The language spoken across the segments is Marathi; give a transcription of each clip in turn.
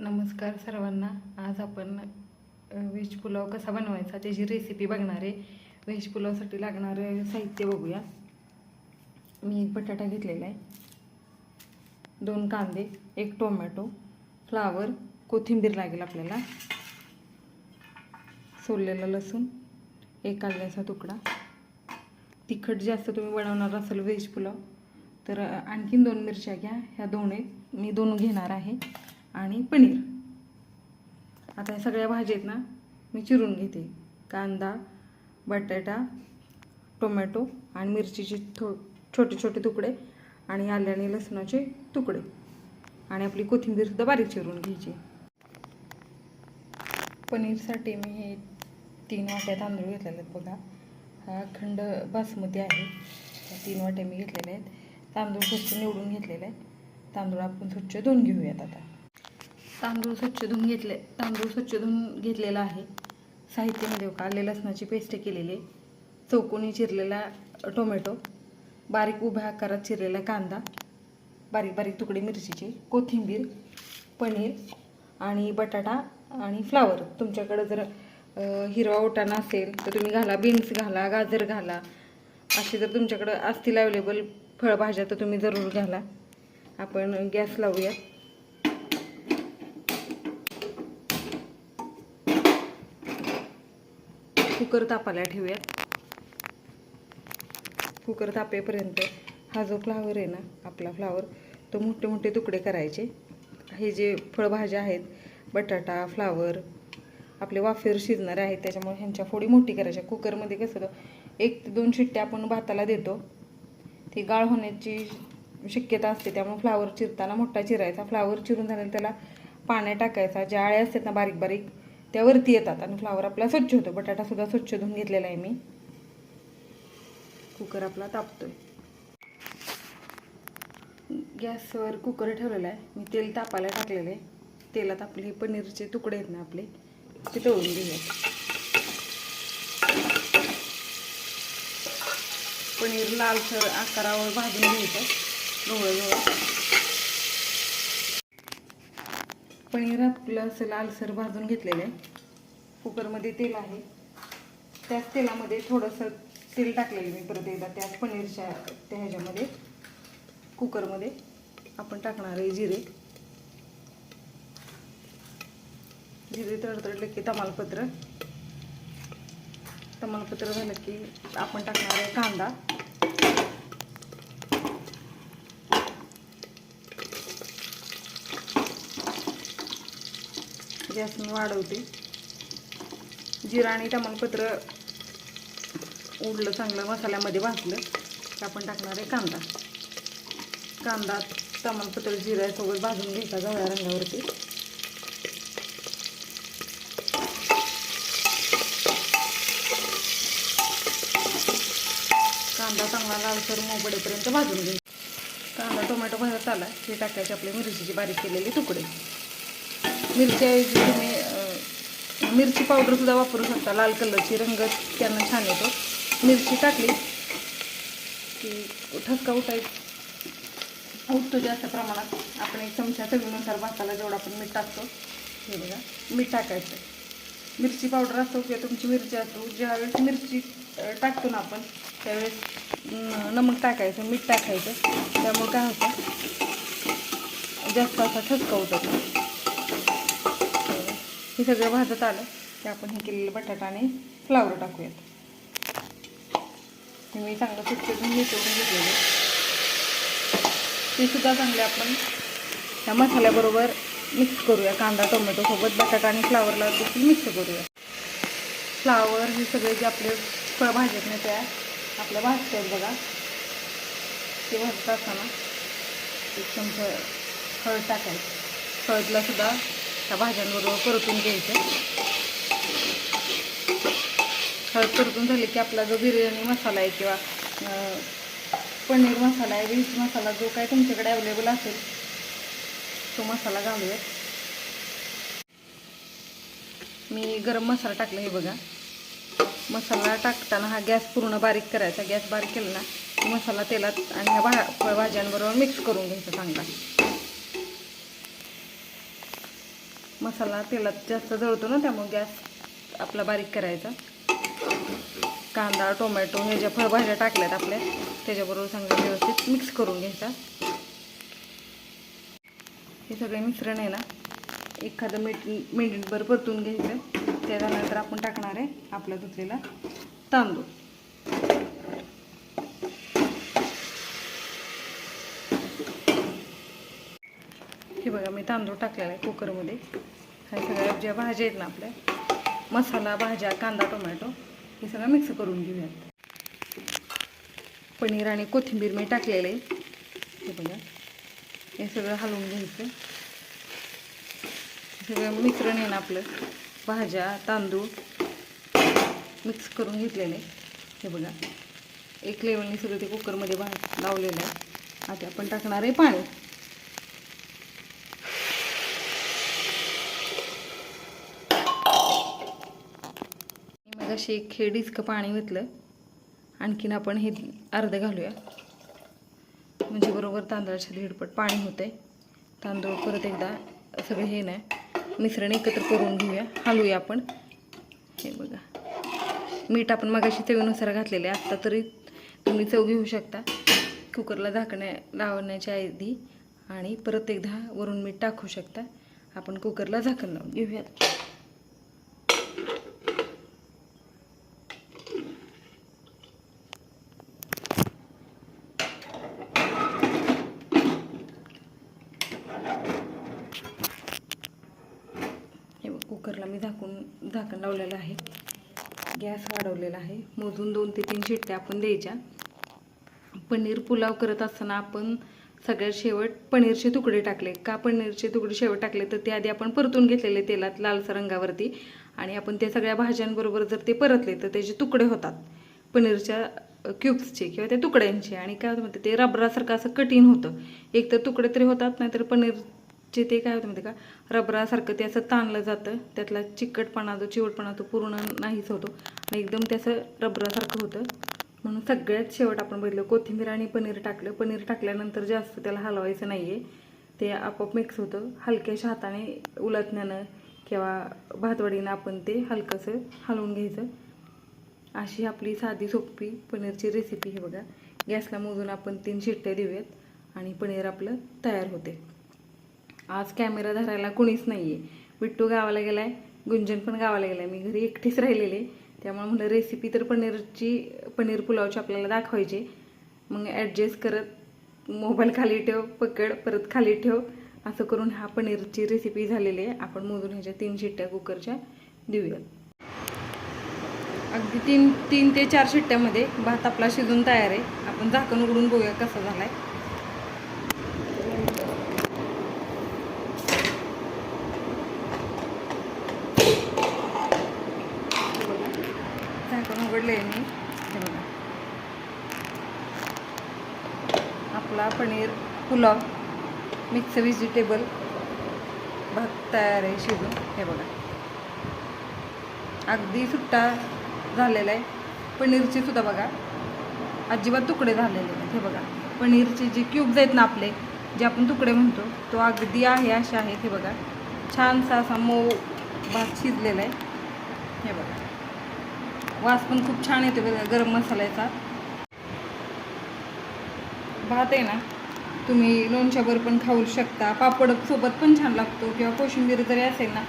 नमस्कार सर्वांना. आज आपण व्हेज पुलाव कसा बनवायचा त्याची रेसिपी बघणार आहे. व्हेज पुलावसाठी लागणारे साहित्य बघूया. मी एक बटाटा घेतलेला आहे, 2 कांदे, 1 टोमॅटो, फ्लावर, कोथिंबीर लागेल आपल्याला, सोललेला लसूण, 1 आल्याचा तुकडा. तिखट जास्त तुम्ही बनवणार असाल व्हेज पुलाव तर आणखीन 2 मिरच्या घ्या. ह्या 2 आहेत, मी 2 घेणार आहे. आणि पनीर. आता या सगळ्या भाज्या आहेत ना, मी चिरून घेते. कांदा, बटाटा, टोमॅटो आणि मिरचीचे छोटे छोटे तुकडे आणि आले आणि लसणाचे तुकडे आणि आपली कोथिंबीर सुद्धा बारीक चिरून घ्यायची. पनीरसाठी मी हे 3 वाट्या तांदूळ घेतलेले आहेत बघा. हा अखंड बासमती आहे. 3 वाट्या मी घेतलेल्या आहेत. तांदूळ स्वच्छ निवडून घेतलेले आहेत. तांदूळ आपण स्वच्छ धुवून घेऊयात. आता तांदूळ स्वच्छ धुवून घेतलेला आहे. साहित्यामध्ये बघा, आले लसणाची पेस्ट केलेली, चौकोनी चिरलेला टोमॅटो, बारीक उभ्या आकारात चिरलेला कांदा, बारीक बारीक तुकडे मिरचीचे, कोथिंबीर, पनीर आणि बटाटा आणि फ्लावर. तुमच्याकडे जर हिरवा वाटाणा असेल तर तुम्ही घाला, बीन्स घाला, गाजर घाला. असे जर तुमच्याकडे असतील अवेलेबल फळभाज्या तर तुम्ही जरूर घाला. आपण गॅस लावूया. कुकर तापायला ठेवूयात. कुकर तापेपर्यंत हा जो फ्लावर आहे ना, आपला फ्लावर, तो मोठे मोठे तुकडे करायचे. हे जे फळभाज्या आहेत, बटाटा, फ्लावर, आपले वाफेवर शिजणारे आहेत, त्याच्यामुळे ह्यांच्या फोडी मोठी करायच्या. कुकरमध्ये कसं 1 ते 2 शिट्ट्या आपण भाताला देतो, ती गाळ होण्याची शक्यता असते. त्यामुळे फ्लावर चिरताना मोठा चिरायचा. फ्लावर चिरून झाल्यावर त्याला पाण्यात टाकायचा. ज्या आळ्या असतात ना बारीक बारीक, त्यावरती येतात आणि फ्लावर आपला स्वच्छ होतो. बटाटा सुद्धा स्वच्छ धुवून घेतलेला आहे मी. कुकर आपला तापतोय. गॅसवर कुकर ठेवलेला आहे. मी तेल तापायला टाकलेलं आहे. तेलात आपले पनीरचे तुकडे आहेत ना आपले, ते तळून घेऊयात. पनीर लालसर आकारावर भाजून घ्यायचं, गवळं. पनीर आपलं असं लालसर भाजून घेतलेलं आहे. कुकरमध्ये तेल आहे, त्याच तेलामध्ये थोडंसं तेल टाकलेलं मी परत एकदा. त्याच पनीरच्या त्या ह्याच्यामध्ये कुकरमध्ये आपण टाकणार आहे जिरे तडतडले की तमालपत्र झालं की आपण टाकणार आहे कांदा. गॅस मी वाढवते. जिरा आणि तमालपत्र उडलं, चांगलं मसाल्यामध्ये भाजलं की आपण टाकणार आहे कांदा. तमालपत्र जिऱ्यासोबत भाजून घ्यायचा गव्हाळ्या रंगावरती. कांदा चांगला लालसर मोबडेपर्यंत भाजून घ्यायचा. कांदा टोमॅटो भाजत आला हे टाकायचे आपले मिरचीची बारीक केलेले तुकडे. मिरच्याऐवजी तुम्ही मिरची पावडर सुद्धा वापरू शकता. लाल कलरची रंग त्यांना छान येतो. मिरची टाकली की ठसका उठतो जास्त प्रमाणात. आपण 1 चमचा चवीनुसार भाताला जेवढं आपण मीठ टाकतो, हे बघा, मीठ टाकायचं. मिरची पावडर असो किंवा तुमची मिरची असो, ज्यावेळेस मिरची टाकतो ना आपण त्यावेळेस नमक टाकायचं, मीठ टाकायचं. त्यामुळे काय होतं, जास्त असा ठसका उठत नाही. हे सगळं भाजत आलं की आपण हे केलेलं बटाटा आणि फ्लावर टाकूयात. हे मी चांगलं स्वच्छ धुवून घेतलेले. ते सुद्धा चांगले आपण ह्या मसाल्याबरोबर मिक्स करूया. कांदा टोमॅटो सोबत बटाटा आणि फ्लावरला देखील मिक्स करूया. फ्लावर हे सगळे जे आपले फळभाज्या आहेत ना, त्या आपल्या भाजत आहेत बघा. ते भाजत असताना 1 चमचा हळद टाकायचं. हळदला सुद्धा त्या भाज्यांबरोबर परतून घ्यायचं. हळद परतून झाली की आपला जो बिर्याणी मसाला आहे किंवा पनीर मसाला आहे, व्हेज मसाला, जो काय तुमच्याकडे अवेलेबल असेल तो मसाला घालूयात. मी गरम मसाला टाकला हे बघा. मसाला टाकताना हा गॅस पूर्ण बारीक करायचा. गॅस बारीक केला ना मसाला तेलात आणि ह्या फळभाज्यांबरोबर मिक्स करून घ्यायचा चांगला. मसाला तेलात जास्त जळतो ना, त्यामुळे गॅस आपला बारीक करायचा. कांदा टोमॅटो हे ज्या फळभाज्या टाकल्यात आपल्या त्याच्याबरोबर चांगलं व्यवस्थित मिक्स करून घ्यायचा. हे सगळे मिश्रण आहे ना एखादं मिनिटभर परतून घ्यायचं. त्याच्यानंतर आपण टाकणार आहे आपला धुतलेला तांदूळ. हे बघा मी तांदूळ टाकलेला आहे कुकरमध्ये. ह्या सगळ्या ज्या भाज्या आहेत ना आपल्या मसाला भाज्या कांदा टोमॅटो हे सगळं मिक्स करून घेऊयात. पनीर आणि कोथिंबीर मी टाकलेलं आहे. हे बघा हे सगळं हलवून घ्यायचं. सगळं मिश्रण आहे ना आपलं भाज्या तांदूळ मिक्स करून घेतलेलं आहे. हे बघा एक लेवलने सगळं ते कुकरमध्ये लावलेलं आहे. आता आपण टाकणार आहे पाणी. मग अशी एक हे डिस्क पाणी घेतलं. आणखीन आपण हे अर्ध घालूया म्हणजे बरोबर तांदळाच्या दीडपट पाणी होतंय. तांदूळ परत एकदा सगळं हे नाही मिश्रण एकत्र करून घेऊया. हलवूया आपण. हे बघा मीठ आपण मगाशी चवीनुसार घातलेले. आत्ता तरी तुम्ही चव घेऊ शकता कुकरला लावण्याच्या आधी आणि परत एकदा वरून मीठ टाकू शकता. आपण कुकरला झाकण लावून घेऊयात. कुकरला मी झाकण लावलेलं आहे. गॅस वाढवलेला आहे. मोजून 2 ते 3 शिट्ट्या आपण द्यायच्या. पनीर पुलाव करत असताना आपण सगळ्यात शेवट पनीरचे तुकडे टाकले. का पनीरचे तुकडे शेवट टाकले तर ते आधी आपण परतून घेतलेले तेलात लालसर रंगावरती आणि आपण ते सगळ्या भाज्यांबरोबर जर ते परतले तर त्याचे तुकडे होतात पनीरच्या क्यूब्सचे किंवा त्या तुकड्यांचे. आणि काय होतं ते रबरासारखं असं कठीण होतं. एक तर तुकडे तरी होतात नाहीतर पनीरचे ते काय होतं का रबरासारखं ते असं ताणलं जातं. त्यातला चिकटपणा जो चिवटपणा तो पूर्ण नाहीच होतो आणि एकदम ते असं रबरासारखं होतं. म्हणून सगळ्यात शेवट आपण बघितलं कोथिंबीर आणि पनीर टाकलं. पनीर टाकल्यानंतर जास्त त्याला हलवायचं नाही आहे. ते आपोआप मिक्स होतं. हलक्याशा हाताने उलटण्यानं किंवा भातवडीनं आपण ते हलकंसं हलवून घ्यायचं. अशी आपली साधी सोपी पनीरची रेसिपी. हे बघा गॅसला मोजून आपण 3 शिट्ट्या देऊयात आणि पनीर आपलं तयार होते. आज कॅमेरा धरायला कोणीच नाही आहे. बिट्टू गावाला गेला आहे, गुंजन पण गावाला गेला आहे. मी घरी एकटीच राहिलेले. त्यामुळे म्हणलं रेसिपी तर पनीर पुलावची आपल्याला दाखवायची. मग ॲडजस्ट करत मोबाईल खाली ठेव पकड परत खाली ठेव असं करून हा पनीरची रेसिपी झालेली आहे. आपण मोजून ह्याच्या 3 शिट्ट्या कुकरच्या देऊयात. अगदी 3 ते 4 शिट्ट्यामध्ये भात आपला शिजून तयार आहे. आपण झाकण उघडून बघूया कसा झाला आहे. झाकण उघडले मी. हे बघा आपला पनीर पुलाव मिक्स व्हेजिटेबल भात तयार आहे शिजून. हे बघा अगदी सुट्टा झालेला आहे. पनीरचे सुद्धा बघा अजिबात तुकडे झालेले आहेत. हे बघा पनीरचे जे क्यूब्स आहेत ना आपले जे आपण तुकडे म्हणतो तो अगदी आहे असे आहेत. हे बघा छानसा असा मऊ भात शिजलेला आहे. हे बघा वास पण खूप छान येतो बघा गरम मसाल्याचा. भात आहे ना तुम्ही लोणच्यावर पण खाऊ शकता. पापड सोबत पण छान लागतो किंवा कोशिंबीर जरी असेल ना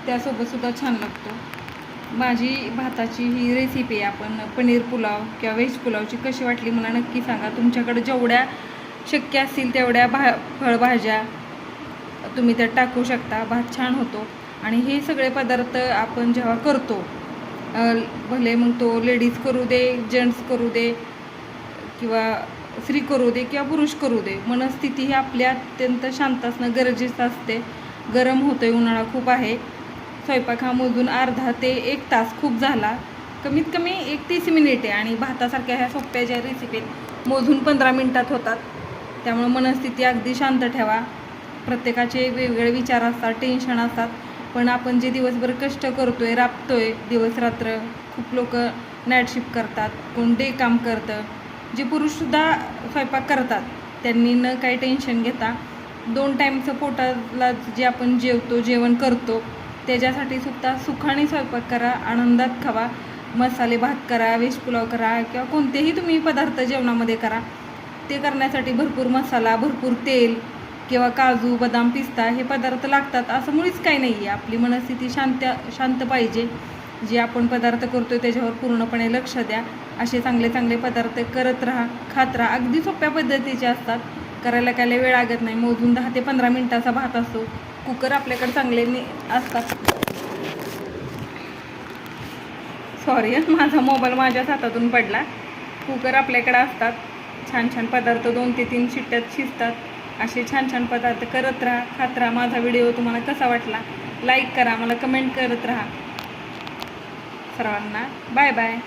त्यासोबत सुद्धा छान लागतो. माझी भाताची ही रेसिपी आहे. आपण पनीर पुलाव किंवा व्हेज पुलावची कशी वाटली मला नक्की सांगा. तुमच्याकडे जेवढ्या शक्य असतील तेवढ्या फळभाज्या तुम्ही त्यात टाकू शकता. भात छान होतो. आणि हे सगळे पदार्थ आपण जेव्हा करतो भले मग तो लेडीज करू दे जेंट्स करू दे किंवा स्त्री करू दे किंवा पुरुष करू दे मनस्थिती ही आपल्या अत्यंत शांत असणं गरजेचं असते. गरम होतं आहे उन्हाळा खूप आहे. स्वयंपाक हा मोजून अर्धा ते 1 तास खूप झाला. कमीत कमी 30 मिनिटे आणि भातासारख्या ह्या सोप्या ज्या रेसिपीत मोजून 15 मिनिटात होतात. त्यामुळे मनस्थिती अगदी शांत ठेवा. प्रत्येकाचे वेगवेगळे विचार असतात टेन्शन असतात. पण आपण जे दिवसभर कष्ट करतोय राबतोय दिवस रात्र. खूप लोक नाईट शिफ्ट करतात कोण डे काम करतं. जे पुरुषसुद्धा स्वयंपाक करतात त्यांनी न काही टेन्शन घेता 2 टाईमचं पोटाला जे आपण जेवण करतो त्याच्यासाठी सुद्धा सुखाने स्वयंपाक करा, आनंदात खावा. मसाले भात करा, व्हेज पुलाव करा किंवा कोणतेही तुम्ही पदार्थ जेवणामध्ये करा, ते करण्यासाठी भरपूर मसाला, भरपूर तेल किंवा काजू, बदाम, पिस्ता हे पदार्थ लागतात असं मुळीच काही नाही आहे. आपली मनस्थिती शांत पाहिजे. जे आपण पदार्थ करतो त्याच्यावर पूर्णपणे लक्ष द्या. असे चांगले चांगले पदार्थ करत राहा, खात राहा. अगदी सोप्या पद्धतीचे असतात, करायला काय वेळ लागत नाही. मोजून 10 ते 15 मिनटाचा भात असतो. कुकर आपल्याकडे चांगले असतात. सॉरी, माझा मोबाईल माझ्याच हातातून पडला. कुकर आपल्याकडे असतात. छान छान पदार्थ 2 ते 3 शिट्ट्यात शिजतात. असे छान छान पदार्थ करत राहा, खात राहा. माझा व्हिडिओ तुम्हाला कसा वाटला लाईक करा, मला कमेंट करत राहा. सर्वांना बाय बाय.